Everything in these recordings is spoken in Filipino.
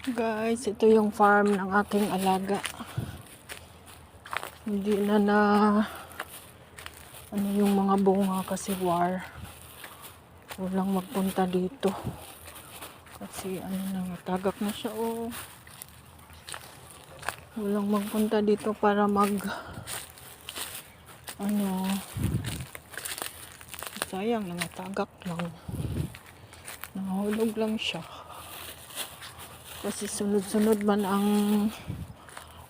Guys, ito yung farm ng aking alaga. Hindi na ano yung mga bunga kasi war. Walang magpunta dito. Kasi ano na, tagak na siya oh. Walang magpunta dito para sayang lang, tagak lang. Nahulog lang siya. Kasi sunod-sunod man ang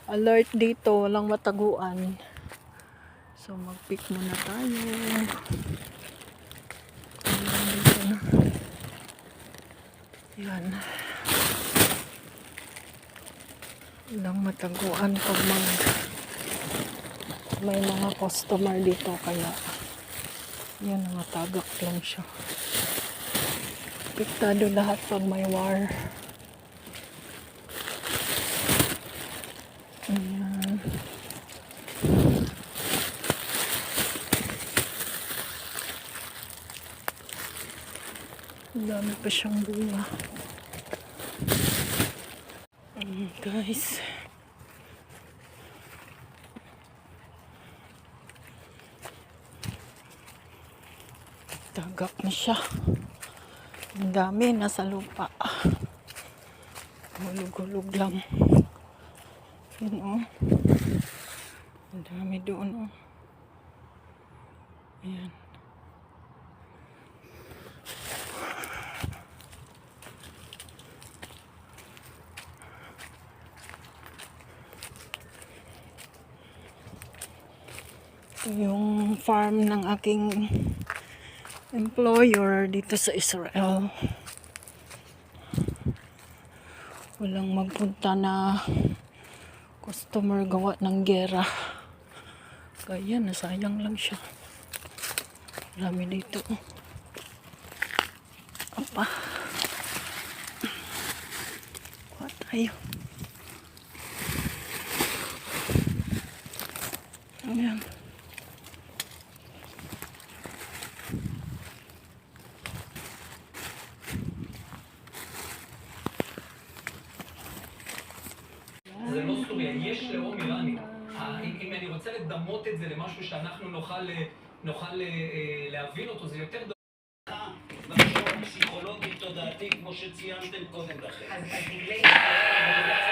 alert dito, walang mataguan. So mag-pick muna tayo. Yan. Walang mataguan pag may mga customer dito, kaya yan, natagak lang siya. Piktado lahat pag may war. Ayan. Dami pa siyang bunga. Guys, tagak na siya. Ang dami nasa lupa. Hulog-hulog lang. Yun oh. Ang dami doon oh. Ayan. Ito yung farm ng aking employer dito sa Israel. Walang magpunta na customer gawa ng gera. Kaya nasayang lang siya. Marami dito. Apa. Kuha tayo. Ayan. זה לא סוריה, יש לאום איראני. אם אני רוצה לדמות את זה למשהו שאנחנו נוכל להבין אותו, זה יותר במישור הפסיכולוגי תודעתי, כמו שציינתם קודם לכן. אז בגלל